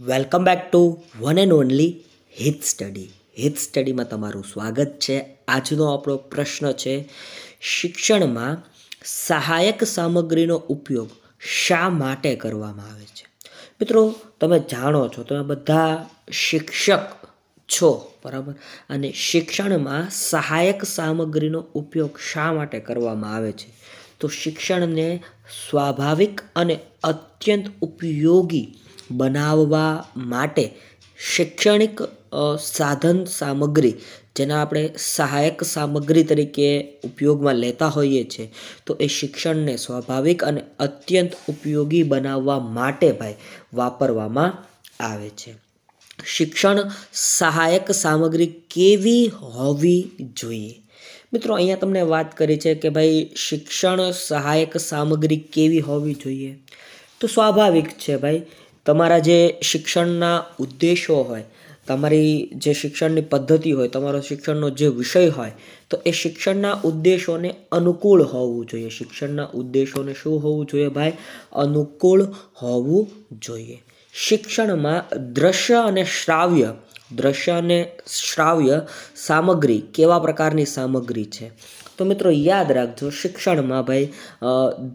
Welcome back to one and only હિત study. હિત સ્ટડીમાં તમારું સ્વાગત છે. આજનો આપણો પ્રશ્ન છે, શિક્ષણમાં સહાયક સામગ્રીનો ઉપયોગ શા માટે કરવામાં આવે છે? મિત્રો, તમે જાણો છો, તમે બધા શિક્ષક છો, બરાબર? અને શિક્ષણમાં સહાયક સામગ્રીનો ઉપયોગ શા માટે કરવામાં આવે છે? તો શિક્ષણને સ્વાભાવિક અને અત્યંત ઉપયોગી બનાવવા માટે શૈક્ષણિક સાધન સામગ્રી, જેના આપણે સહાયક સામગ્રી તરીકે ઉપયોગમાં લેતા હોઈએ છીએ, તો એ શિક્ષણને સ્વાભાવિક અને અત્યંત ઉપયોગી બનાવવા માટે ભાઈ વાપરવામાં આવે છે. શિક્ષણ સહાયક સામગ્રી કેવી હોવી જોઈએ? મિત્રો, અહીંયા તમને વાત કરી છે કે ભાઈ શિક્ષણ સહાયક સામગ્રી કેવી હોવી જોઈએ. તો સ્વાભાવિક છે ભાઈ, તમારા જે શિક્ષણના ઉદ્દેશો હોય, તમારી જે શિક્ષણની પદ્ધતિ હોય, તમારો શિક્ષણનો જે વિષય હોય, તો એ શિક્ષણના ઉદ્દેશોને અનુકૂળ હોવું જોઈએ. શિક્ષણના ઉદ્દેશોને શું હોવું જોઈએ ભાઈ? અનુકૂળ હોવું જોઈએ. શિક્ષણમાં દ્રશ્ય અને શ્રાવ્ય સામગ્રી કેવા પ્રકારની સામગ્રી છે? તો મિત્રો યાદ રાખજો, શિક્ષણમાં ભાઈ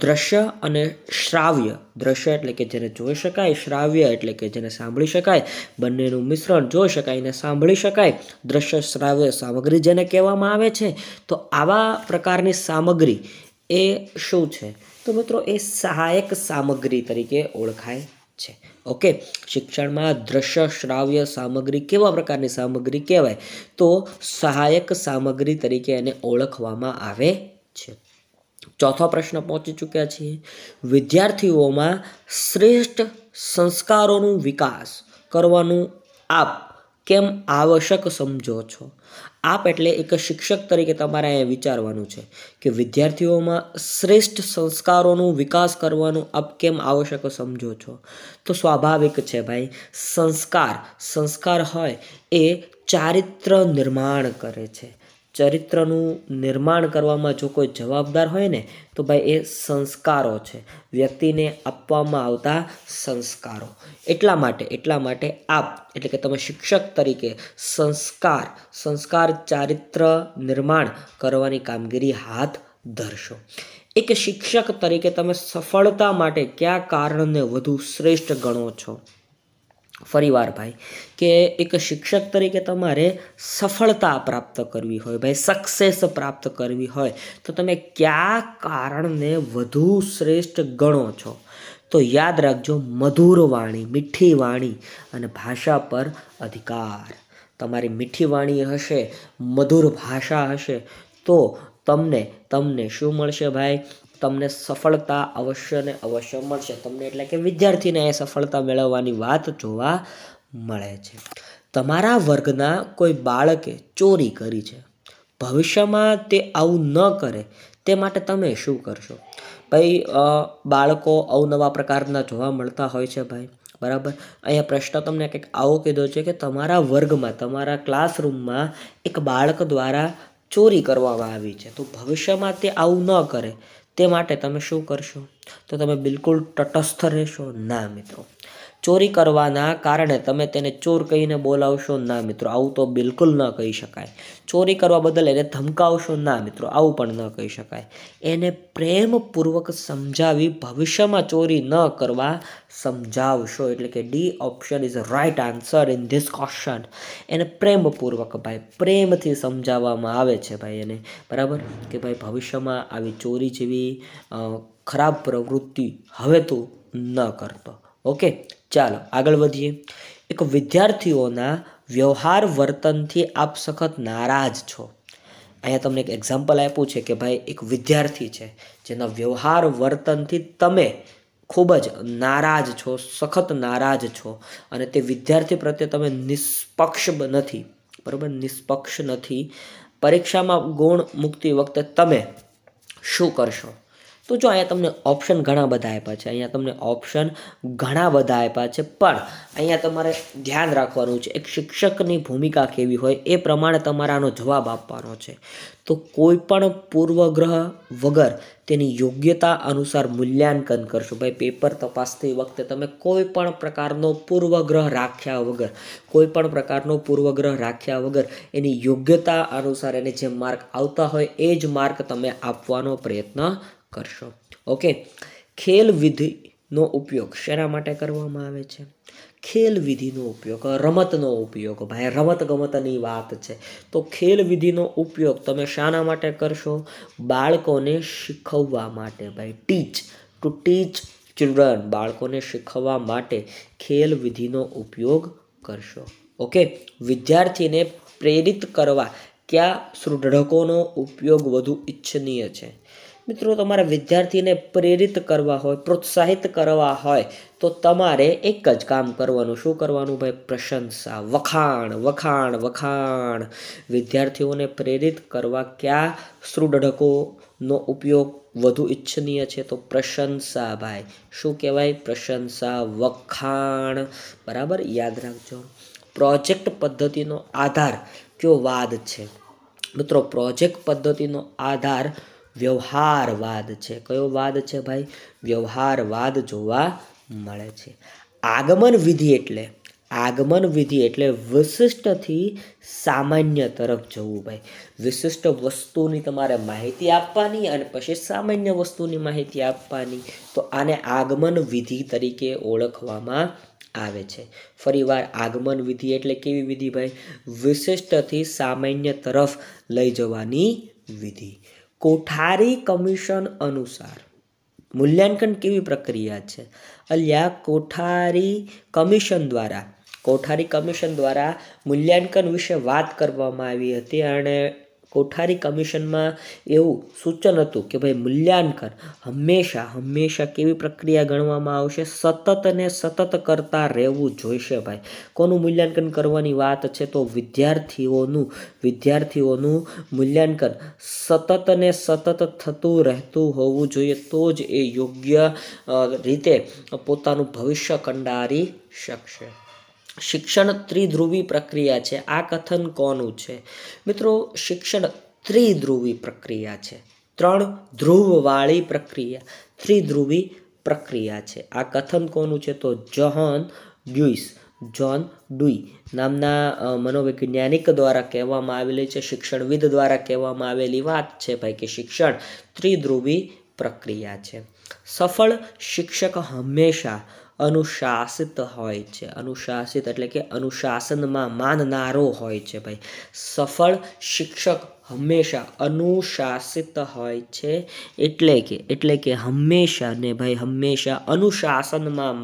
દ્રશ્ય અને શ્રાવ્ય, દ્રશ્ય એટલે કે જેને જોઈ શકાય, શ્રાવ્ય એટલે કે જેને સાંભળી શકાય, બંનેનું મિશ્રણ જોઈ શકાય ને સાંભળી શકાય, દ્રશ્ય શ્રાવ્ય સામગ્રી જેને કહેવામાં આવે છે. તો આવા પ્રકારની સામગ્રી એ શું છે? તો મિત્રો એ સહાયક સામગ્રી તરીકે ઓળખાય છે. ઓકે, શિક્ષણમાં દ્રશ્ય શ્રાવ્ય સામગ્રી કેવા પ્રકારની સામગ્રી કહેવાય? તો સહાયક સામગ્રી તરીકે એને ઓળખવામાં આવે છે. ચોથો પ્રશ્ન પહોંચી ચૂક્યા છીએ. વિદ્યાર્થીઓમાં શ્રેષ્ઠ સંસ્કારોનું વિકાસ કરવાનું આપ કેમ આવશ્યક સમજો છો? આપ એટલે એક શિક્ષક તરીકે તમારે અહીંયા વિચારવાનું છે કે વિદ્યાર્થીઓમાં શ્રેષ્ઠ સંસ્કારોનું વિકાસ કરવાનું આપ કેમ આવશ્યક સમજો છો? તો સ્વાભાવિક છે ભાઈ, સંસ્કાર હોય એ ચારિત્ર નિર્માણ કરે છે. ચરિત્રનું નિર્માણ કરવામાં જો કોઈ જવાબદાર હોય ને, તો ભાઈ એ સંસ્કારો છે, વ્યક્તિને આપવામાં આવતા સંસ્કારો. એટલા માટે આપ એટલે કે તમે શિક્ષક તરીકે સંસ્કાર ચારિત્ર નિર્માણ કરવાની કામગીરી હાથ ધરશો. એક શિક્ષક તરીકે તમે સફળતા માટે કયા કારણને વધુ શ્રેષ્ઠ ગણો છો? ફરીવાર ભાઈ, કે એક શિક્ષક તરીકે તમારે સફળતા પ્રાપ્ત કરવી હોય, ભાઈ સક્સેસ પ્રાપ્ત કરવી હોય, તો તમે કયા કારણને વધુ શ્રેષ્ઠ ગણો છો? તો યાદ રાખજો, મધુર વાણી, મીઠી વાણી અને ભાષા પર અધિકાર. તમારી મીઠી વાણી હશે, મધુર ભાષા હશે, તો તમને શું મળશે ભાઈ? તમને સફળતા અવશ્ય ને અવશ્ય મળશે. તમને એટલે કે વિદ્યાર્થીને એ સફળતા મેળવવાની વાત જોવા મળે છે. તમારા વર્ગના કોઈ બાળકે ચોરી કરી છે, ભવિષ્યમાં તે આવું ન કરે તે માટે તમે શું કરશો? ભાઈ બાળકો અવનવા પ્રકારના જોવા મળતા હોય છે ભાઈ, બરાબર? અહીંયા પ્રશ્ન તમને કંઈક આવો કીધો છે કે તમારા વર્ગમાં, તમારા ક્લાસરૂમમાં એક બાળક દ્વારા ચોરી કરવામાં આવી છે, તો ભવિષ્યમાં તે આવું ન કરે તે માટે તમે શું કરશો? તો તમે બિલકુલ તટસ્થ રહેશો? ના મિત્રો. ચોરી કરવાના કારણે તમે તેને ચોર કહીને બોલાવશો? ના મિત્રો, આવું તો બિલકુલ ન કહી શકાય. ચોરી કરવા બદલ એને ધમકાવશો? ના મિત્રો, આવું પણ ન કહી શકાય. એને પ્રેમપૂર્વક સમજાવી ભવિષ્યમાં ચોરી ન કરવા સમજાવશો. એટલે કે D option is right answer in this question. એને પ્રેમપૂર્વક, ભાઈ પ્રેમથી સમજાવવામાં આવે છે ભાઈ એને, બરાબર? કે ભાઈ ભવિષ્યમાં આવી ચોરી જેવી ખરાબ પ્રવૃત્તિ હવે તું ન કરતો. ઓકે, ચાલો આગળ વધીએ. એક વિદ્યાર્થીઓના વ્યવહાર વર્તનથી આપ સખત નારાજ છો. અહીંયા તમને એક એક્ઝામ્પલ આપ્યું છે કે ભાઈ એક વિદ્યાર્થી છે જેના વ્યવહાર વર્તનથી તમે ખૂબ જ નારાજ છો, સખત નારાજ છો, અને તે વિદ્યાર્થી પ્રત્યે તમે નિષ્પક્ષ નથી, બરાબર? નિષ્પક્ષ નથી. પરીક્ષામાં ગુણ મૂકતી વખતે તમે શું કરશો? તો જો અહીંયા તમને ઓપ્શન ઘણા બધા આપ્યા છે, અહીંયા તમને ઓપ્શન ઘણા બધા આપ્યા છે, પણ અહીંયા તમારે ધ્યાન રાખવાનું છે એક શિક્ષકની ભૂમિકા કેવી હોય એ પ્રમાણે તમારે આનો જવાબ આપવાનો છે. તો કોઈ પણ પૂર્વગ્રહ વગર તેની યોગ્યતા અનુસાર મૂલ્યાંકન કરશો. ભાઈ પેપર તપાસતી વખતે તમે કોઈ પણ પ્રકારનો પૂર્વગ્રહ રાખ્યા વગર એની યોગ્યતા અનુસાર એને જે માર્ક આવતા હોય એ જ માર્ક તમે આપવાનો પ્રયત્ન કરશો. ઓકે, ખેલ વિધિનો ઉપયોગ શેના માટે કરવામાં આવે છે? ખેલ વિધિનો ઉપયોગ, રમતનો ઉપયોગ. ભાઈ રમત ગમતની વાત છે તો ખેલ વિધિનો ઉપયોગ તમે શાના માટે કરશો? બાળકોને શીખવવા માટે. ભાઈ ટુ ટીચ ચિલ્ડ્રન, બાળકોને શીખવવા માટે ખેલ વિધિનો ઉપયોગ કરશો. ઓકે, વિદ્યાર્થીને પ્રેરિત કરવા કયા સુદૃઢકોનો ઉપયોગ વધુ ઈચ્છનીય છે? મિત્રો, તમારે વિદ્યાર્થીને પ્રેરિત કરવા હોય, પ્રોત્સાહિત કરવા હોય તો તમારે એક જ કામ કરવાનું. શું કરવાનું ભાઈ? પ્રશંસા, વખાણ. વિદ્યાર્થીઓને પ્રેરિત કરવા કયા સુદૃઢકોનો ઉપયોગ વધુ ઈચ્છનીય છે? તો પ્રશંસા. ભાઈ શું કહેવાય? પ્રશંસા, વખાણ. બરાબર, યાદ રાખજો. પ્રોજેક્ટ પદ્ધતિનો આધાર કયો વાદ છે? મિત્રો, પ્રોજેક્ટ પદ્ધતિનો આધાર વ્યવહારવાદ છે. કયો વાદ છે ભાઈ? વ્યવહારવાદ જોવા મળે છે. આગમન વિધિ એટલે વિશિષ્ટથી સામાન્ય તરફ જવું. ભાઈ વિશિષ્ટ વસ્તુની તમારે માહિતી આપવાની અને પછી સામાન્ય વસ્તુની માહિતી આપવાની, તો આને આગમન વિધિ તરીકે ઓળખવામાં આવે છે. ફરીવાર, આગમન વિધિ એટલે કેવી વિધિ ભાઈ? વિશિષ્ટથી સામાન્ય તરફ લઈ જવાની વિધિ. કોઠારી કમિશન અનુસાર મૂલ્યાંકન કેવી પ્રક્રિયા છે? અલ્યા કોઠારી કમિશન દ્વારા મૂલ્યાંકન વિશે વાત કરવામાં આવી હતી અને કોઠારી કમિશનમાં એવું સૂચન હતું કે ભાઈ મૂલ્યાંકન હંમેશા કેવી પ્રક્રિયા ગણવામાં આવશે? સતત કરતા રહેવું જોઈશે. ભાઈ કોનું મૂલ્યાંકન કરવાની વાત છે? તો વિદ્યાર્થીઓનું મૂલ્યાંકન સતત થતું રહેતું હોવું જોઈએ, તો જ એ યોગ્ય રીતે પોતાનું ભવિષ્ય કંડારી શકશે. શિક્ષણ ત્રિધ્રુવી પ્રક્રિયા છે, આ કથન કોનું છે? મિત્રો, શિક્ષણ ત્રિધ્રુવી પ્રક્રિયા છે. 3 ધ્રુવવાળી પ્રક્રિયા ત્રિધ્રુવી પ્રક્રિયા છે. આ કથન કોનું છે? તો જ્હોન ડ્યુઈ નામના મનોવૈજ્ઞાનિક દ્વારા કહેવામાં આવેલી છે, શિક્ષણવિદ દ્વારા કહેવામાં આવેલી વાત છે ભાઈ કે શિક્ષણ ત્રિધ્રુવી પ્રક્રિયા છે. સફળ શિક્ષક હંમેશા અનુશાસિત હોય છે. અનુશાસિત એટલે કે અનુશાસનમાં માનનારો હોય છે. ભાઈ સફળ શિક્ષક હંમેશા અનુશાસિત હોય છે, એટલે કે હંમેશા અનુશાસનમાં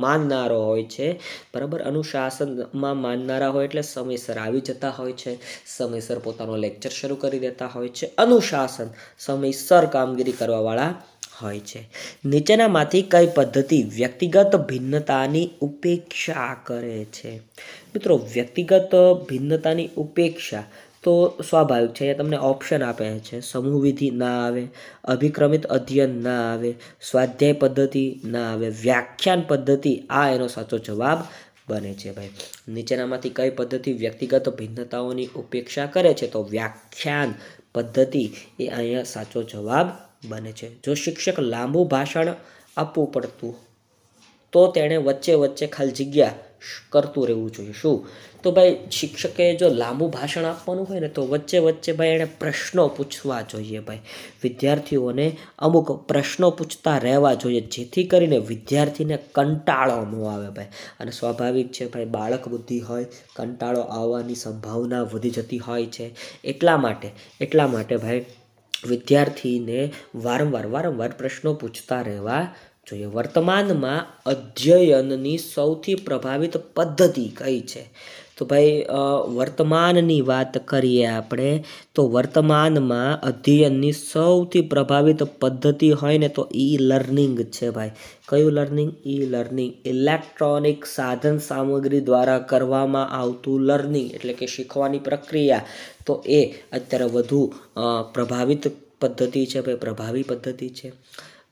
માનનારો હોય છે. બરાબર, અનુશાસનમાં માનનારા હોય એટલે સમયસર આવી જતા હોય છે, સમયસર પોતાનો લેક્ચર શરૂ કરી દેતા હોય છે. અનુશાસન, સમયસર કામગીરી કરવાવાળા હોય છે. નીચેનામાંથી કઈ પદ્ધતિ વ્યક્તિગત ભિન્નતાની ઉપેક્ષા કરે છે? મિત્રો, વ્યક્તિગત ભિન્નતાની ઉપેક્ષા તો સ્વાભાવિક છે. અહીંયા તમને ઓપ્શન આપે છે. સમૂહ વિધિ ના આવે, અભિક્રમિત અધ્યયન ના આવે, સ્વાધ્યાય પદ્ધતિ ના આવે, વ્યાખ્યાન પદ્ધતિ આ એનો સાચો જવાબ બને છે. ભાઈ નીચેનામાંથી કઈ પદ્ધતિ વ્યક્તિગત ભિન્નતાઓની ઉપેક્ષા કરે છે? તો વ્યાખ્યાન પદ્ધતિ એ અહીંયા સાચો જવાબ બને છે. જો શિક્ષક લાંબુ ભાષણ આપવું પડતું તો તેણે વચ્ચે ખાલી જગ્યા કરતું રહેવું જોઈએ. શું? તો ભાઈ શિક્ષકે જો લાંબુ ભાષણ આપવાનું હોય ને તો વચ્ચે ભાઈ એણે પ્રશ્નો પૂછવા જોઈએ. ભાઈ વિદ્યાર્થીઓને અમુક પ્રશ્નો પૂછતા રહેવા જોઈએ, જેથી કરીને વિદ્યાર્થીને કંટાળો ન આવે. ભાઈ અને સ્વાભાવિક છે ભાઈ, બાળક બુદ્ધિ હોય, કંટાળો આવવાની સંભાવના વધી જતી હોય છે. એટલા માટે ભાઈ વિદ્યાર્થીને વારંવાર પ્રશ્નો પૂછતા રહેવા જોઈએ. વર્તમાનમાં અધ્યયનની સૌથી પ્રભાવિત પદ્ધતિ કઈ છે? તો ભાઈ વર્તમાનની વાત કરીએ આપણે તો વર્તમાનમાં અધ્યયનની સૌથી પ્રભાવિત પદ્ધતિ હોય ને તો ઈ લર્નિંગ છે. ભાઈ કયું લર્નિંગ? E learning. ઇલેક્ટ્રોનિક સાધન સામગ્રી દ્વારા કરવામાં આવતું લર્નિંગ એટલે કે શીખવાની પ્રક્રિયા, તો એ અત્યારે વધુ પ્રભાવિત પદ્ધતિ છે ભાઈ પ્રભાવી પદ્ધતિ છે.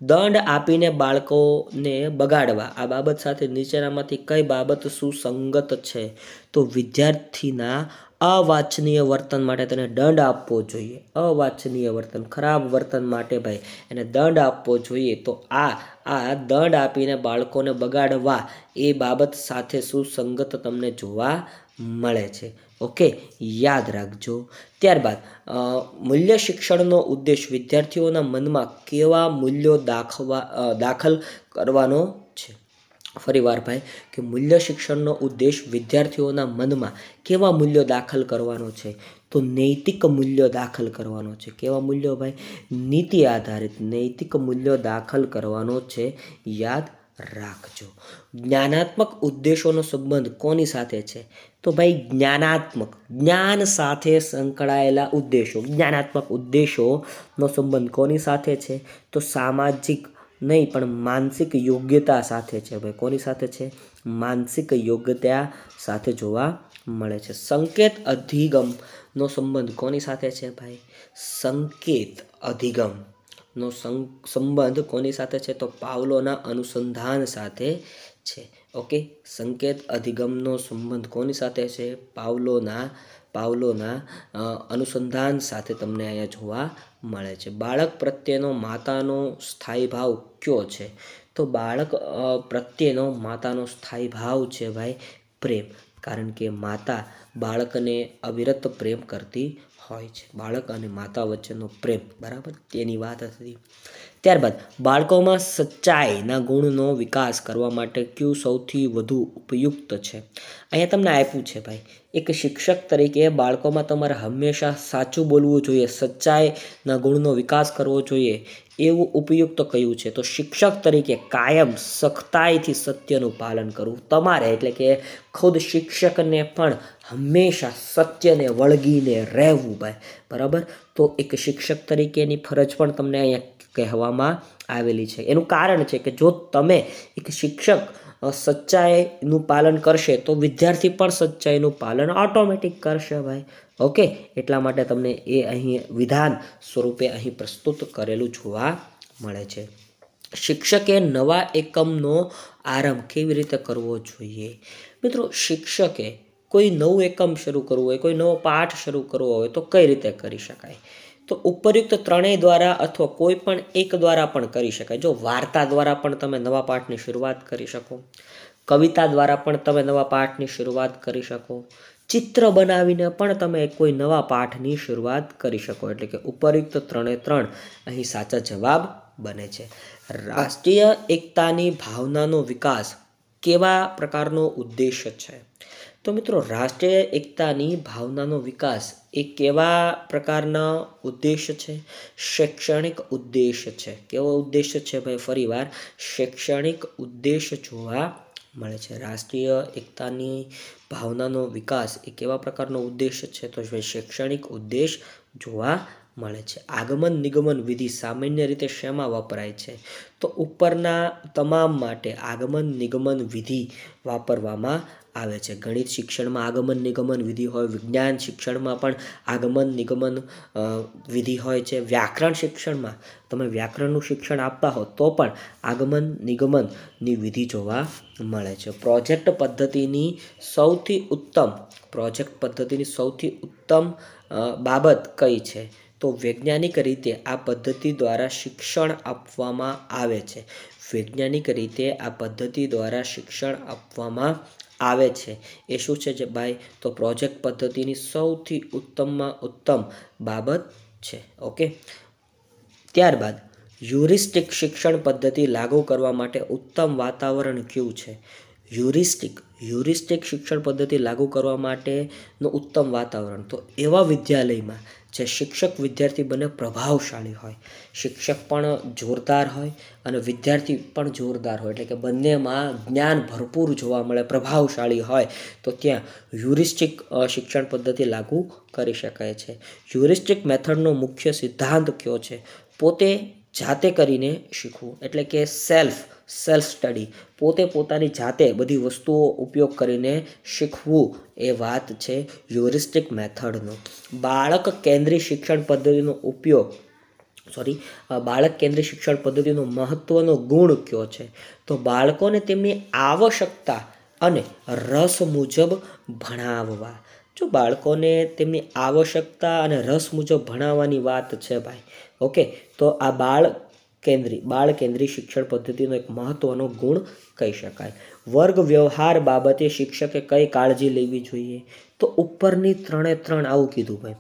દંડ આપીને બાળકોને બગાડવા આ બાબત સાથે નીચેનામાંથી કઈ બાબત સુસંગત છે? તો વિદ્યાર્થીના અવાંછનીય વર્તન માટે તેને દંડ આપવો જોઈએ. અવાંછનીય વર્તન, ખરાબ વર્તન માટે ભાઈ એને દંડ આપવો જોઈએ. તો આ દંડ આપીને બાળકોને બગાડવા એ બાબત સાથે સુસંગત તમને જોવા મળે છે. ઓકે, યાદ રાખજો. ત્યારબાદ મૂલ્ય શિક્ષણનો ઉદ્દેશ વિદ્યાર્થીઓના મનમાં કેવા મૂલ્યો દાખલ કરવાનો છે? ફરીવાર ભાઈ કે મૂલ્ય શિક્ષણનો ઉદ્દેશ વિદ્યાર્થીઓના મનમાં કેવા મૂલ્યો દાખલ કરવાનો છે? તો નૈતિક મૂલ્યો દાખલ કરવાનો છે. કેવા મૂલ્યો ભાઈ? નીતિ આધારિત નૈતિક મૂલ્યો દાખલ કરવાનો છે. યાદ રાખજો. જ્ઞાનાત્મક ઉદ્દેશોનો સંબંધ કોની સાથે છે? તો ભાઈ જ્ઞાન સાથે સંકળાયેલા ઉદ્દેશો, જ્ઞાનાત્મક ઉદ્દેશોનો સંબંધ કોની સાથે છે? તો સામાજિક નહીં પણ માનસિક યોગ્યતા સાથે છે ભાઈ. કોની સાથે છે? માનસિક યોગ્યતા સાથે જોવા મળે છે. સંકેત અધિગમનો સંબંધ કોની સાથે છે ભાઈ? સંકેત અધિગમનો સંબંધ કોની સાથે છે? તો પાવલોના અનુસંધાન સાથે છે. ઓકે, સંકેત અધિગમનો સંબંધ કોની સાથે છે? પાવલોના અનુસંધાન સાથે તમને અહીંયા જોવા મળે છે. બાળક પ્રત્યેનો માતાનો સ્થાયી ભાવ કયો છે? તો બાળક પ્રત્યેનો માતાનો સ્થાયી ભાવ છે ભાઈ પ્રેમ. કારણ કે માતા બાળકને અવિરત પ્રેમ કરતી હોય છે. બાળક અને માતા વચ્ચેનો પ્રેમ, બરાબર, તેની વાત હતી. ત્યારબાદ બાળકોમાં સચ્ચાઈના ગુણનો વિકાસ કરવા માટે કયું સૌથી વધુ ઉપયુક્ત છે? અહીંયા તમને આપ્યું છે ભાઈ. એક શિક્ષક તરીકે બાળકોમાં તમારે હંમેશા સાચું બોલવું જોઈએ, સચ્ચાઈના ગુણનો વિકાસ કરવો જોઈએ એવું ઉપયુક્ત કયું છે? તો શિક્ષક તરીકે કાયમ સખ્તાઈથી સત્યનું પાલન કરવું તમારે, એટલે કે ખુદ શિક્ષકને પણ હંમેશા સત્યને વળગીને રહેવું ભાઈ, બરાબર. તો એક શિક્ષક તરીકેની ફરજ પણ તમને અહીંયા કહેવામાં આવેલી છે. એનું કારણ છે કે જો તમે એક શિક્ષક સચ્ચાઈનું પાલન કરશે તો વિદ્યાર્થી પણ સચ્ચાઈનું પાલન ઓટોમેટિક કરશે ભાઈ. ઓકે, એટલા માટે તમને એ અહીં વિધાન સ્વરૂપે અહીં પ્રસ્તુત કરેલું જોવા મળે છે. શિક્ષકે નવા એકમનો આરંભ કેવી રીતે કરવો જોઈએ? મિત્રો, શિક્ષકે કોઈ નવું એકમ શરૂ કરવું હોય, કોઈ નવો પાઠ શરૂ કરવો હોય તો કઈ રીતે કરી શકાય? તો ઉપયુક્ત ત્રણેય દ્વારા અથવા કોઈ પણ એક દ્વારા પણ કરી શકાય. જો વાર્તા દ્વારા પણ તમે નવા પાઠની શરૂઆત કરી શકો, કવિતા દ્વારા પણ તમે નવા પાઠની શરૂઆત કરી શકો, ચિત્ર બનાવીને પણ તમે કોઈ નવા પાઠની શરૂઆત કરી શકો. એટલે કે ઉપયુક્ત ત્રણે ત્રણ અહીં સાચા જવાબ બને છે. રાષ્ટ્રીય એકતાની ભાવનાનો વિકાસ કેવા પ્રકારનો ઉદ્દેશ છે? તો મિત્રો, રાષ્ટ્રીય એકતાની ભાવનાનો વિકાસ એ કેવા પ્રકારના ઉદ્દેશ છે? શૈક્ષણિક ઉદ્દેશ છે. કેવો ઉદ્દેશ છે ભાઈ? ફરીવાર શૈક્ષણિક ઉદ્દેશ જોવા મળે છે. રાષ્ટ્રીય એકતાની ભાવનાનો વિકાસ એ કેવા પ્રકારનો ઉદ્દેશ છે? તો શૈક્ષણિક ઉદ્દેશ જોવા મળે છે. આગમન નિગમન વિધિ સામાન્ય રીતે શેમાં વપરાય છે? તો ઉપરના તમામ માટે આગમન નિગમન વિધિ વાપરવામાં આવે છે. ગણિત શિક્ષણમાં આગમન નિગમન વિધિ હોય, વિજ્ઞાન શિક્ષણમાં પણ આગમન નિગમન વિધિ હોય છે. વ્યાકરણ શિક્ષણમાં તમે વ્યાકરણનું શિક્ષણ આપતા હો તો પણ આગમન નિગમનની વિધિ જોવા મળે છે. પ્રોજેક્ટ પદ્ધતિની સૌથી ઉત્તમ બાબત કઈ છે? તો વૈજ્ઞાનિક રીતે આ પદ્ધતિ દ્વારા શિક્ષણ આપવામાં આવે છે. વૈજ્ઞાનિક રીતે આ પદ્ધતિ દ્વારા શિક્ષણ આપવામાં આવે છે. એ શું છે જે ભાઈ? તો પ્રોજેક્ટ પદ્ધતિની સૌથી ઉત્તમમાં ઉત્તમ બાબત છે. ઓકે, ત્યારબાદ હ્યુરિસ્ટિક શિક્ષણ પદ્ધતિ લાગુ કરવા માટે ઉત્તમ વાતાવરણ કયું છે? હ્યુરિસ્ટિક શિક્ષણ પદ્ધતિ લાગુ કરવા માટેનું ઉત્તમ વાતાવરણ તો એવા વિદ્યાલયમાં જે શિક્ષક વિદ્યાર્થી બંને પ્રભાવશાળી હોય, શિક્ષક પણ જોરદાર હોય અને વિદ્યાર્થી પણ જોરદાર હોય, એટલે કે બંનેમાં જ્ઞાન ભરપૂર જોવા મળે, પ્રભાવશાળી હોય, તો ત્યાં હ્યુરિસ્ટિક શિક્ષણ પદ્ધતિ લાગુ કરી શકાય છે. હ્યુરિસ્ટિક મેથડનો મુખ્ય સિદ્ધાંત કયો છે? જાતે કરીને શીખવું, એટલે કે સેલ્ફ સ્ટડી, પોતાની જાતે બધી વસ્તુઓ ઉપયોગ કરીને શીખવું, એ વાત છે હ્યુરિસ્ટિક મેથડનો. બાળક કેન્દ્રિત શિક્ષણ પદ્ધતિનો ઉપયોગ બાળક કેન્દ્રિત શિક્ષણ પદ્ધતિનો મહત્વનો ગુણ કયો છે? તો બાળકોને તેમની આવશ્યકતા અને રસ મુજબ ભણાવવા. જો બાળકોને તેમની આવશ્યકતા અને રસ મુજબ ભણાવવાની વાત છે ભાઈ. ઓકે, તો આ બાળ કેન્દ્રી શિક્ષણ પદ્ધતિનો એક મહત્વનો ગુણ કહી શકાય. વર્ગ વ્યવહાર બાબતે શિક્ષકે કઈ કાળજી લેવી જોઈએ? તો ઉપરની 3 આવું કીધું ભાઈ.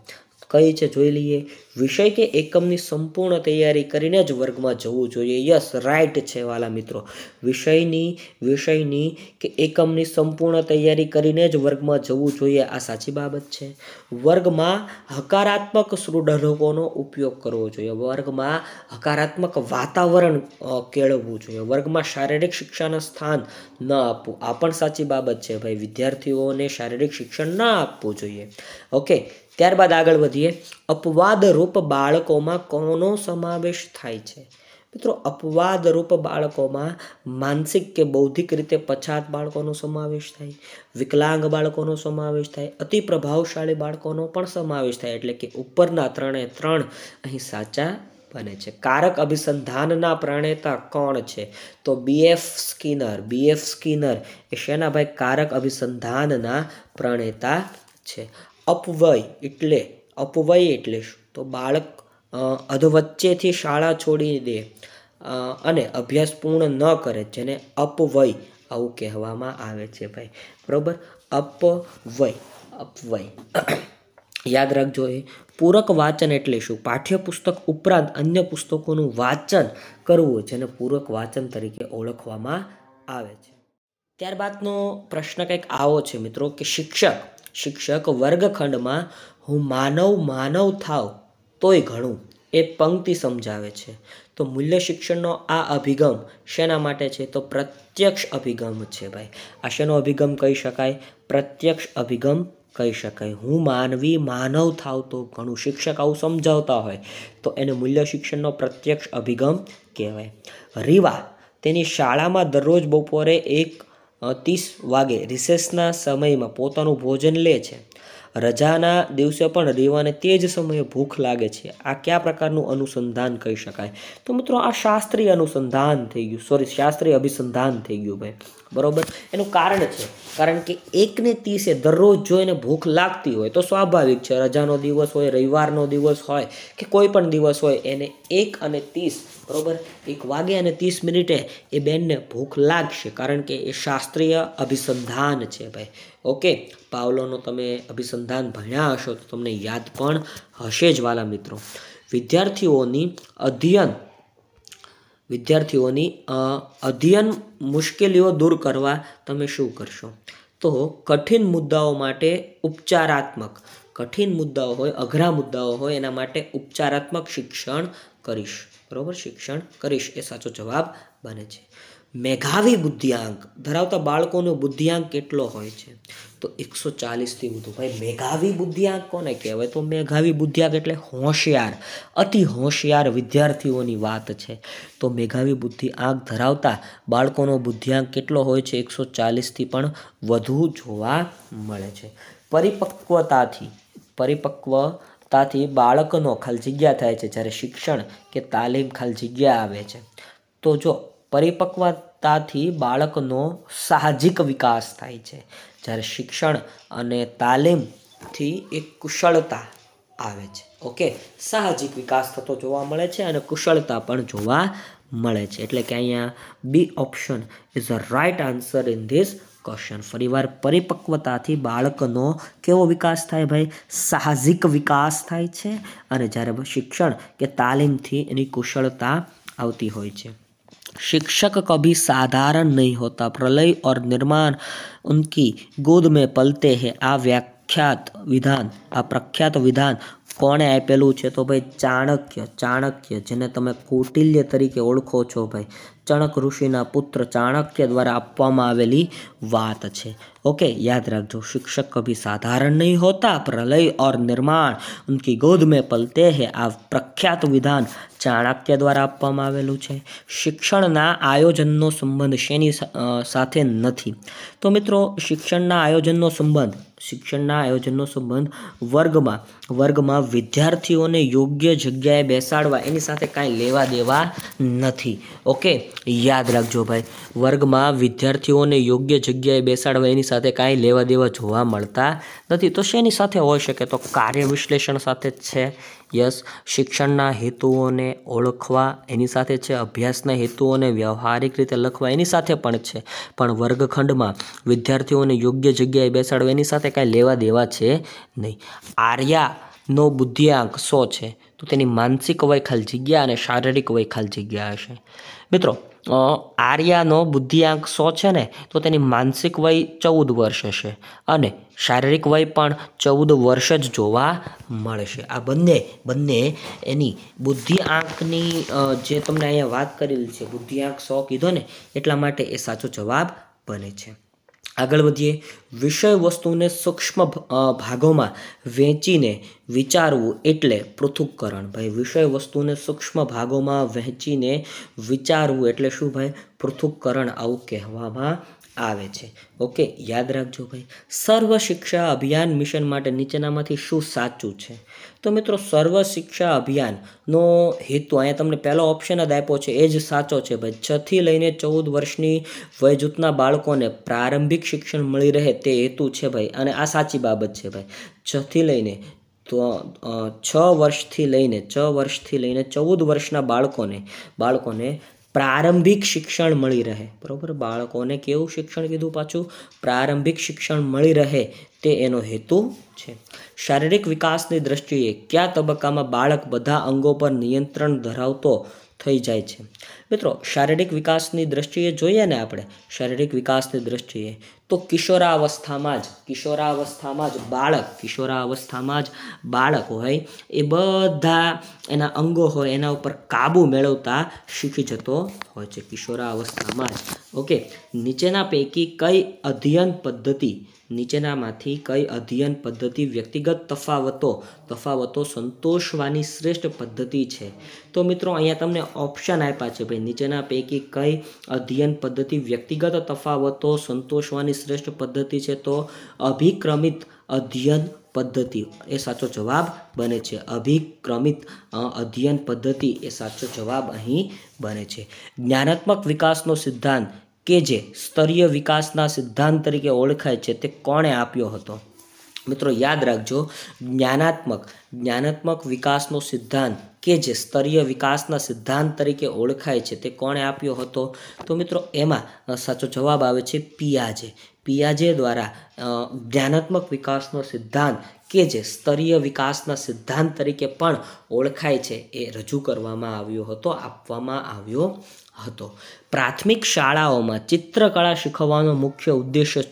કઈ છે જોઈ લઈએ. વિષય કે એકમની સંપૂર્ણ તૈયારી કરીને જ વર્ગમાં જવું જોઈએ. યસ, રાઈટ છે વાલા મિત્રો. વિષયની કે એકમની સંપૂર્ણ તૈયારી કરીને જ વર્ગમાં જવું જોઈએ, આ સાચી બાબત છે. વર્ગમાં હકારાત્મક સુડઢકોનો ઉપયોગ કરવો જોઈએ. વર્ગમાં હકારાત્મક વાતાવરણ કેળવવું જોઈએ. વર્ગમાં શારીરિક શિક્ષાનું સ્થાન ન આપવું, આ પણ સાચી બાબત છે ભાઈ. વિદ્યાર્થીઓને શારીરિક શિક્ષણ ન આપવું જોઈએ. ઓકે, ત્યારબાદ આગળ વધીએ. અપવાદરૂપ બાળકોમાં કોનો સમાવેશ થાય છે? મિત્રો, અપવાદરૂપ બાળકોમાં માનસિક કે બૌદ્ધિક રીતે પછાત બાળકોનો સમાવેશ થાય, વિકલાંગ બાળકોનો સમાવેશ થાય, અતિ પ્રભાવશાળી બાળકોનો પણ સમાવેશ થાય. એટલે કે ઉપરના 3 અહીં સાચા બને છે. કારક અભિસંધાનના પ્રણેતા કોણ છે? તો BF સ્કિનર એ શેના ભાઈ? કારક અભિસંધાનના પ્રણેતા છે. અપવય એટલે શું? તો બાળક અધવચ્ચેથી શાળા છોડી દે અને અભ્યાસ પૂર્ણ ન કરે, જેને અપવય આવું કહેવામાં આવે છે ભાઈ. બરોબર, અપવય. યાદ રાખજો. એ પૂરક વાંચન એટલે શું? પાઠ્યપુસ્તક ઉપરાંત અન્ય પુસ્તકોનું વાંચન કરવું, જેને પૂરક વાંચન તરીકે ઓળખવામાં આવે છે. ત્યારબાદનો પ્રશ્ન કંઈક આવો છે મિત્રો કે શિક્ષક વર્ગખંડમાં હું માનવ થાવ તોય ઘણું એ પંક્તિ સમજાવે છે. તો મૂલ્ય શિક્ષણનો આ અભિગમ શેના માટે છે? તો પ્રત્યક્ષ અભિગમ છે ભાઈ. આ શેનો અભિગમ કહી શકાય? પ્રત્યક્ષ અભિગમ કહી શકાય. હું માનવ થાવ તો ઘણું. શિક્ષક આવું સમજાવતા હોય તો એને મૂલ્ય શિક્ષણનો પ્રત્યક્ષ અભિગમ કહેવાય. રીવા તેની શાળામાં દરરોજ બપોરે 1:30 વાગે રિસેસના સમયમાં પોતાનું ભોજન લે છે. રજાના દિવસે પણ રીવાને તે જ સમયે ભૂખ લાગે છે. આ કયા પ્રકારનું અનુસંધાન કહી શકાય? તો મિત્રો, આ શાસ્ત્રીય અભિસંધાન થઈ ગયું ભાઈ. બરોબર, એનું કારણ છે કારણ કે 1:30 દરરોજ જો એને ભૂખ લાગતી હોય તો સ્વાભાવિક છે, રજાનો દિવસ હોય, રવિવારનો દિવસ હોય કે કોઈ પણ દિવસ હોય, એને 1:30 બરોબર 1:30 એ બેનને ભૂખ લાગશે, કારણ કે એ શાસ્ત્રીય અભિસંધાન છે ભાઈ. ઓકે, પાવલોનો તમે અભિસંધાન ભણ્યા હશો તો તમને યાદ પણ હશે જ વાલા મિત્રો. વિદ્યાર્થીઓની અધ્યયન મુશ્કેલીઓ દૂર કરવા તમે શું કરશો? તો કઠિન મુદ્દાઓ માટે કઠિન મુદ્દાઓ હોય, અઘરા મુદ્દાઓ હોય, એના માટે ઉપચારાત્મક શિક્ષણ કરીશ. બરોબર, શિક્ષણ કરીશ એ સાચો જવાબ બને છે. મેધાવી બુદ્ધિઆંક ધરાવતા બાળકોનો બુદ્ધિઆંક કેટલો હોય છે? તો 140થી વધુ ભાઈ. મેધાવી બુદ્ધિઆંક કોને કહેવાય? તો મેધાવી બુદ્ધિઆંક એટલે હોશિયાર, અતિ હોશિયાર વિદ્યાર્થીઓની વાત છે. તો મેધાવી બુદ્ધિઆંક ધરાવતા બાળકોનો બુદ્ધિઆંક કેટલો હોય છે? 140થી પણ વધુ જોવા મળે છે. પરિપક્વતાથી બાળકનો ખાલી જગ્યા થાય છે જ્યારે શિક્ષણ કે તાલીમ ખાલી જગ્યા આવે છે. તો જો પરિપક્વતાથી બાળકનો સાહજિક વિકાસ થાય છે, જ્યારે શિક્ષણ અને તાલીમથી એક કુશળતા આવે છે. ઓકે, સાહજિક વિકાસ થતો જોવા મળે છે અને કુશળતા પણ જોવા મળે છે. એટલે કે અહીંયા B option is a right answer in this question. ફરીવાર, પરિપક્વતાથી બાળકનો કેવો વિકાસ થાય ભાઈ? સાહજિક વિકાસ થાય છે, અને જ્યારે શિક્ષણ કે તાલીમથી એની કુશળતા આવતી હોય છે. शिक्षक कभी साधारण नहीं होता, प्रलय और निर्माण उनकी गोद में पलते हैं. આ પ્રખ્યાત વિધાન કોણે આપેલું છે? તો ભાઈ ચાણક્ય, જેને તમે કૌટિલ્ય તરીકે ઓળખો છો ભાઈ. ચણક ઋષિના પુત્ર ચાણક્ય દ્વારા આપવામાં આવેલી વાત છે. ओके, याद रखो. शिक्षक कभी साधारण नहीं होता, प्रलय और निर्माण उनकी गोद में पलते हैं. આ પ્રખ્યાત વિધાન ચાણક્ય દ્વારા આપવામાં આવેલું છે. શિક્ષણના આયોજનનો સંબંધ શેની સાથે નથી? તો મિત્રો, શિક્ષણના આયોજનનો સંબંધ વર્ગમાં વર્ગમાં વિદ્યાર્થીઓને યોગ્ય જગ્યાએ બેસાડવા એની સાથે કાંઈ લેવા દેવા નથી. ઓકે, યાદ રાખજો ભાઈ, વર્ગમાં વિદ્યાર્થીઓને યોગ્ય જગ્યાએ બેસાડવા એની સાથે કાંઈ લેવા દેવા જોવા મળતા નથી. તો શેની સાથે હોઈ શકે? તો કાર્ય વિશ્લેષણ સાથે જ છે. યસ. શિક્ષણના હેતુઓને ઓળખવા એની સાથે છે. અભ્યાસના હેતુઓને વ્યવહારિક રીતે લખવા એની સાથે પણ છે. પણ વર્ગખંડમાં વિદ્યાર્થીઓને યોગ્ય જગ્યાએ બેસાડવા એની સાથે કાંઈ લેવા દેવા છે નહીં. આર્યાનો બુદ્ધિઆંક 100 છે, તો તેની માનસિક વય ખાલી જગ્યા અને શારીરિક વય ખાલી જગ્યા હશે. મિત્રો, આર્યાનો બુદ્ધિઆંક 100 છે ને, તો તેની માનસિક વય 14 વર્ષ હશે અને શારીરિક વય પણ 14 વર્ષ જ જોવા મળશે. આ બંને એની બુદ્ધિઆંકની જે તમને અહીંયા વાત કરેલી છે, બુદ્ધિઆંક 100 કીધો ને, એટલા માટે એ સાચો જવાબ બને છે. આગળ વધીએ. વિષય વસ્તુને સૂક્ષ્મ ભાગોમાં વહેંચીને વિચારવું એટલે પૃથુકકરણ. ભાઈ, વિષય વસ્તુને સૂક્ષ્મ ભાગોમાં વહેંચીને વિચારવું એટલે શું ભાઈ? પૃથુકકરણ આવું કહેવામાં આવે છે. ઓકે, યાદ રાખજો ભાઈ. સર્વ શિક્ષા અભિયાન મિશન માટે નીચેનામાંથી શું સાચું છે? તો મિત્રો, સર્વ શિક્ષા અભિયાનનો હેતુ અહીંયા તમને પહેલો ઓપ્શન જ આપ્યો છે, એ જ સાચો છે ભાઈ. 6 થી લઈને 14 વર્ષની વયજૂથના બાળકોને પ્રારંભિક શિક્ષણ મળી રહે તે હેતુ છે ભાઈ, અને આ સાચી બાબત છે ભાઈ. 6 થી લઈને 14 વર્ષના બાળકોને પ્રારંભિક શિક્ષણ મળી રહે. બરાબર, બાળકોને કેવું શિક્ષણ કીધું પાછું? પ્રારંભિક શિક્ષણ મળી રહે તે એનો હેતુ છે. શારીરિક વિકાસની દ્રષ્ટિએ કયા તબક્કામાં બાળક બધા અંગો પર નિયંત્રણ ધરાવતો થઈ જાય છે? મિત્રો, શારીરિક વિકાસની દ્રષ્ટિએ જોઈએ ને આપણે, શારીરિક વિકાસની દ્રષ્ટિએ તો કિશોરાવસ્થામાં જ બાળક હોય એ બધા એના અંગો હોય એના ઉપર કાબુ મેળવતા શીખી જતો હોય છે, કિશોરાવસ્થામાં જ. ઓકે, નીચેનામાંથી કઈ અધ્યયન પદ્ધતિ વ્યક્તિગત તફાવતો સંતોષવાની શ્રેષ્ઠ પદ્ધતિ છે? તો મિત્રો, અહીંયા તમને ઓપ્શન આપ્યા છે ભાઈ. નીચેના પૈકી કઈ અધ્યયન પદ્ધતિ વ્યક્તિગત તફાવતો સંતોષવાની શ્રેષ્ઠ પદ્ધતિ છે? તો અભિક્રમિત અધ્યયન પદ્ધતિ એ સાચો જવાબ બને છે. અભિક્રમિત અધ્યયન પદ્ધતિ એ સાચો જવાબ અહીં બને છે. જ્ઞાનાત્મક વિકાસનો સિદ્ધાંત કે જે સ્તરીય વિકાસના સિદ્ધાંત તરીકે ઓળખાય છે તે કોણે આપ્યો હતો? મિત્રો, યાદ રાખજો, જ્ઞાનાત્મક વિકાસનો સિદ્ધાંત કે જે સ્તરીય વિકાસના સિદ્ધાંત તરીકે ઓળખાય છે તે કોણે આપ્યો હતો? તો મિત્રો, એમાં સાચો જવાબ આવે છે પિયાજે. પિયાજે દ્વારા જ્ઞાનાત્મક વિકાસનો સિદ્ધાંત કે જે સ્તરીય વિકાસના સિદ્ધાંત તરીકે પણ ઓળખાય છે એ રજૂ કરવામાં આવ્યો હતો, આપવામાં આવ્યો હતો. પ્રાથમિક શાળાઓમાં ચિત્રકળા શીખવવાનો મુખ્ય ઉદ્દેશ્ય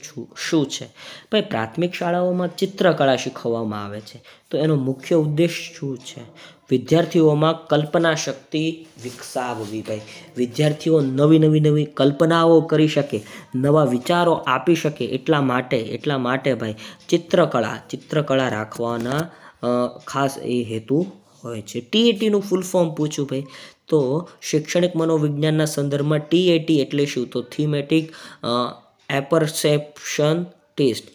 શું છે? ભાઈ, પ્રાથમિક શાળાઓમાં ચિત્રકળા શીખવવામાં આવે છે, તો એનો મુખ્ય ઉદ્દેશ શું છે? વિદ્યાર્થીઓમાં કલ્પના શક્તિ વિકસાવવી. ભાઈ, વિદ્યાર્થીઓ નવી કલ્પનાઓ કરી શકે, નવા વિચારો આપી શકે, એટલા માટે ભાઈ ચિત્રકળા રાખવાના ખાસ એ હેતુ હોય છે. ટીએટીનું ફૂલ ફોર્મ પૂછ્યું ભાઈ, તો શૈક્ષણિક મનોવિજ્ઞાનના સંદર્ભમાં ટીએટી એટલે શું? તો થીમેટિક એપરસેપ્શન ટેસ્ટ.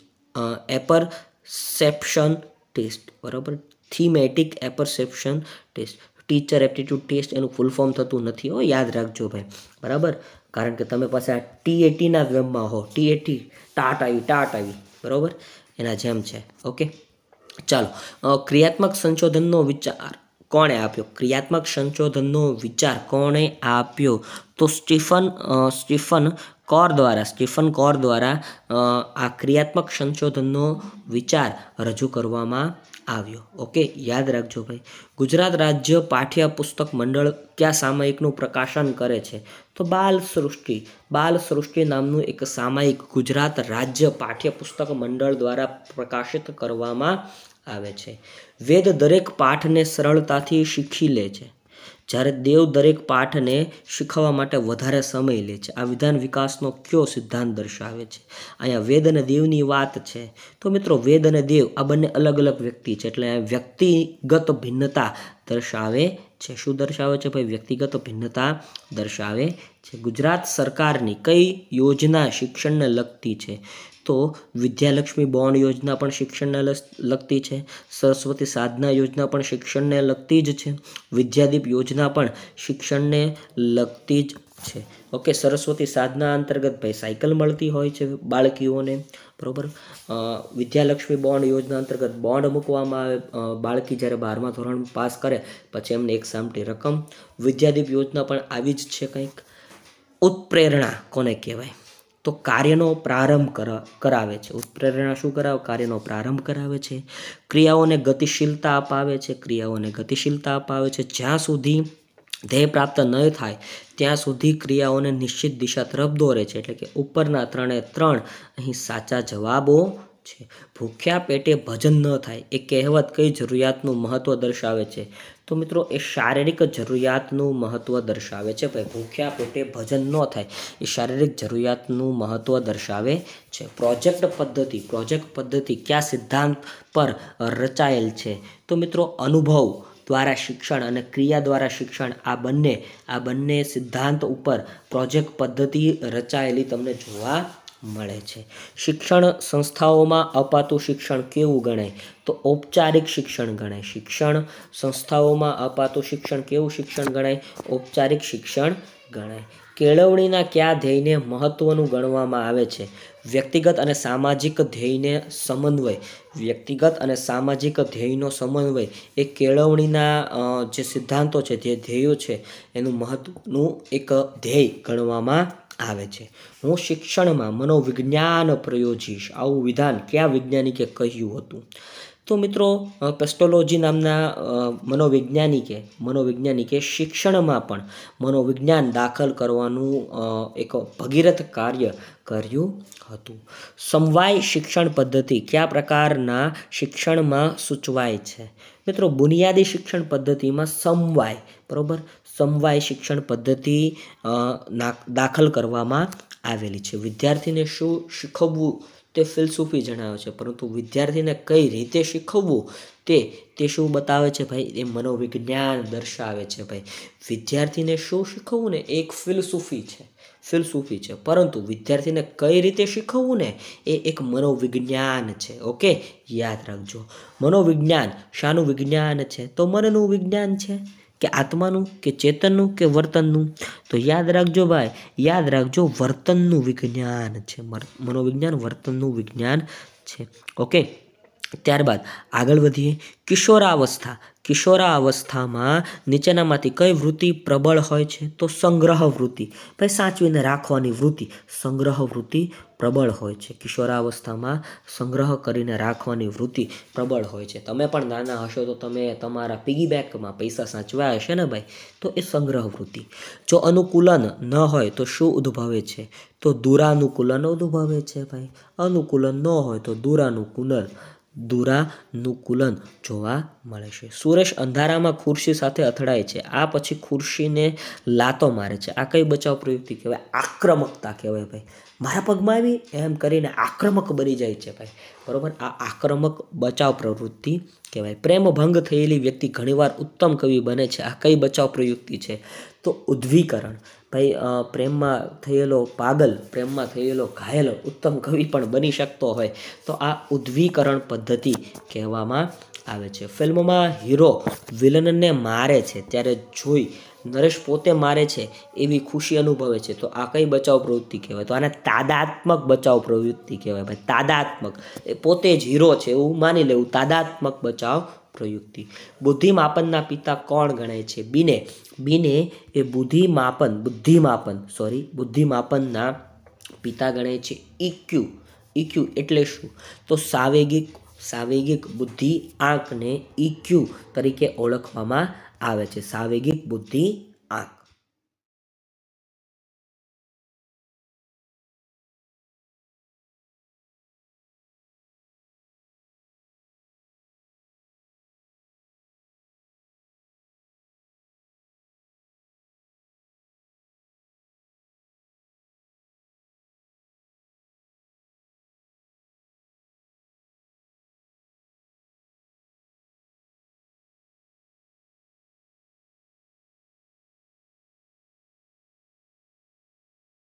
બરાબર, thematic apperception test. Teacher aptitude test એનું ફૂલ ફોર્મ થતું નથી, યાદ રાખજો ભાઈ. બરાબર, કારણ કે તમે પાસે આ ટીએટીના ગેમમાં હો, ટીએટી ટાટ આવી. બરાબર, એના જેમ છે. ઓકે, ચાલો. ક્રિયાત્મક સંશોધનનો વિચાર કોણે આપ્યો? ક્રિયાત્મક સંશોધનનો વિચાર કોણે આપ્યો? તો સ્ટીફન કોર દ્વારા આ ક્રિયાત્મક સંશોધનનો વિચાર રજૂ કરવામાં આવ્યો. ઓકે, યાદ રાખજો ભાઈ. ગુજરાત રાજ્ય પાઠ્યપુસ્તક મંડળ કયા સામયિકનું પ્રકાશન કરે છે? તો બાલ સૃષ્ટિ નામનું એક સામયિક ગુજરાત રાજ્ય પાઠ્યપુસ્તક મંડળ દ્વારા પ્રકાશિત કરવામાં આવે છે. વેદ દરેક પાઠને સરળતાથી શીખી લે છે, જ્યારે દેવ દરેક પાઠને શીખવવા માટે વધારે સમય લે છે. આ વિધાન વિકાસનો કયો સિદ્ધાંત દર્શાવે છે? અહીંયા વેદ અને દેવની વાત છે. તો મિત્રો, વેદ અને દેવ આ બંને અલગ વ્યક્તિ છે, એટલે વ્યક્તિગત ભિન્નતા દર્શાવે છે. શું દર્શાવે છે ભાઈ? વ્યક્તિગત ભિન્નતા દર્શાવે છે? ગુજરાત સરકારની કઈ યોજના શિક્ષણને લગતી છે? તો વિદ્યાલક્ષ્મી બોન્ડ યોજના પણ શિક્ષણને લગતી છે. સરસ્વતી સાધના યોજના પણ શિક્ષણને લગતી જ છે. વિદ્યાદીપ યોજના પણ શિક્ષણને લગતી જ છે. ઓકે, સરસ્વતી સાધના અંતર્ગત ભાઈ સાયકલ મળતી હોય છે બાળકીઓને, બરોબર. વિદ્યાલક્ષ્મી બોન્ડ યોજના અંતર્ગત બોન્ડ મૂકવામાં આવે, બાળકી જ્યારે 12મા ધોરણ પાસ કરે પછી એમને એક સામટી રકમ. વિદ્યાદીપ યોજના પણ આવી જ છે કંઈક. ઉત્પ્રેરણા કોને કહેવાય? તો કાર્યનો પ્રારંભ કરાવે છે. ઉત્પ્રેરણા શું કરાવે? કાર્યનો પ્રારંભ કરાવે છે. ક્રિયાઓને ગતિશીલતા અપાવે છે. ક્રિયાઓને ગતિશીલતા અપાવે છે. જ્યાં સુધી ધ્યેય પ્રાપ્ત ન થાય ત્યાં સુધી ક્રિયાઓને નિશ્ચિત દિશા તરફ દોરે છે. એટલે કે ઉપરના 3 અહીં સાચા જવાબો છે. ભૂખ્યા પેટે ભજન ન થાય એ કહેવત કઈ જરૂરિયાતનું મહત્વ દર્શાવે છે? તો મિત્રો એ શારીરિક જરૂરિયાતનું મહત્વ દર્શાવે છે. ભાઈ ભૂખ્યા પેટે ભજન ન થાય એ શારીરિક જરૂરિયાતનું મહત્વ દર્શાવે છે. પ્રોજેક્ટ પદ્ધતિ કયા સિદ્ધાંત પર રચાયેલ છે? તો મિત્રો અનુભવ દ્વારા શિક્ષણ અને ક્રિયા દ્વારા શિક્ષણ, આ બંને સિદ્ધાંત ઉપર પ્રોજેક્ટ પદ્ધતિ રચાયેલી તમને જોવા મળે છે. શિક્ષણ સંસ્થાઓમાં અપાતું શિક્ષણ કેવું ગણાય? તો ઔપચારિક શિક્ષણ ગણાય. શિક્ષણ સંસ્થાઓમાં અપાતું શિક્ષણ કેવું શિક્ષણ ગણાય? ઔપચારિક શિક્ષણ ગણાય. કેળવણીના કયા ધ્યેયને મહત્વનું ગણવામાં આવે છે? વ્યક્તિગત અને સામાજિક ધ્યેયનો સમન્વય એ કેળવણીના જે સિદ્ધાંતો છે, જે ધ્યેયો છે એનું મહત્વનું એક ધ્યેય ગણવામાં આવે છે. હું શિક્ષણમાં મનોવિજ્ઞાન પ્રયોજીશ, આવું વિધાન કયા વૈજ્ઞાનિકે કહ્યું હતું? તો મિત્રો પેસ્ટોલોજી નામના મનોવૈજ્ઞાનિકે શિક્ષણમાં પણ મનોવિજ્ઞાન દાખલ કરવાનું એક ભગીરથ કાર્ય કર્યું હતું. સમવાય શિક્ષણ પદ્ધતિ કયા પ્રકારના શિક્ષણમાં સૂચવાય છે? મિત્રો બુનિયાદી શિક્ષણ પદ્ધતિમાં સમવાય શિક્ષણ પદ્ધતિ દાખલ કરવામાં આવેલી છે. વિદ્યાર્થીને શું શીખવવું તે ફિલસૂફી જણાવે છે, પરંતુ વિદ્યાર્થીને કઈ રીતે શીખવવું તે શું બતાવે છે ભાઈ? એ મનોવિજ્ઞાન દર્શાવે છે. ભાઈ વિદ્યાર્થીને શું શીખવવું ને એક ફિલસૂફી છે, પરંતુ વિદ્યાર્થીને કઈ રીતે શીખવવું ને એ એક મનોવિજ્ઞાન છે. ઓકે, યાદ રાખજો. મનોવિજ્ઞાન શાનું વિજ્ઞાન છે? તો મનનું વિજ્ઞાન છે, કે આત્માનું, કે ચેતનનું, કે વર્તનનું? તો યાદ રાખજો વર્તનનું વિજ્ઞાન છે. મનોવિજ્ઞાન વર્તનનું વિજ્ઞાન છે. ઓકે, ત્યારબાદ આગળ વધીએ. કિશોરાવસ્થામાં નીચેનામાંથી કઈ વૃત્તિ પ્રબળ હોય છે? તો સંગ્રહ વૃત્તિ. ભાઈ સાચવીને રાખવાની વૃત્તિ, સંગ્રહ વૃત્તિ પ્રબળ હોય છે. કિશોરાવસ્થામાં સંગ્રહ કરીને રાખવાની વૃત્તિ પ્રબળ હોય છે. તમે પણ નાના હશો તો તમે તમારા પિગી બેંકમાં પૈસા સાચવ્યા હશે ને ભાઈ, તો એ સંગ્રહ વૃત્તિ. જો અનુકૂલન ન હોય તો શું ઉદ્ભવે છે? તો દુરાનુકૂલન ઉદ્ભવે છે. ભાઈ અનુકૂલન ન હોય તો દુરાનુકૂલન જોવા મળે છે. સુરેશ અંધારામાં ખુરશી સાથે અથડાય છે, આ પછી ખુરશીને લાતો મારે છે, આ કઈ બચાવ પ્રવૃત્તિ કહેવાય? આક્રમકતા કહેવાય. ભાઈ મારા પગમાં આવી એમ કરીને આક્રમક બની જાય છે ભાઈ, બરોબર. આ આક્રમક બચાવ પ્રવૃત્તિ કહેવાય. પ્રેમ ભંગ થયેલી વ્યક્તિ ઘણીવાર ઉત્તમ કવિ બને છે, આ કઈ બચાવ પ્રવૃત્તિ છે? તો ઉદ્દીકરણ. ભાઈ પ્રેમમાં થયેલો ઘાયલ ઉત્તમ કવિ પણ બની શકતો હોય, તો આ ઉદ્દીકરણ પદ્ધતિ કહેવામાં આવે છે. ફિલ્મમાં હીરો વિલનને મારે છે ત્યારે જોઈ નરેશ પોતે મારે છે એવી ખુશી અનુભવે છે, તો આ કઈ બચાવ પ્રવૃત્તિ કહેવાય? તો આને તાદાત્મક બચાવ પ્રવૃત્તિ કહેવાય. ભાઈ તાદાત્મક, એ પોતે જ હીરો છે એવું માની લેવું, તાદાત્મક બચાવ પ્રવૃત્તિ. બુદ્ધિમાપનના પિતા કોણ ગણાય છે? બીને એ બુદ્ધિમાપનના પિતા ગણાય છે. ઇક્યુ એટલે શું? તો સાવેગિક બુદ્ધિ આંકને ઇક્યુ તરીકે ઓળખવામાં આવે છે. સાવેગિક બુદ્ધિ આંક.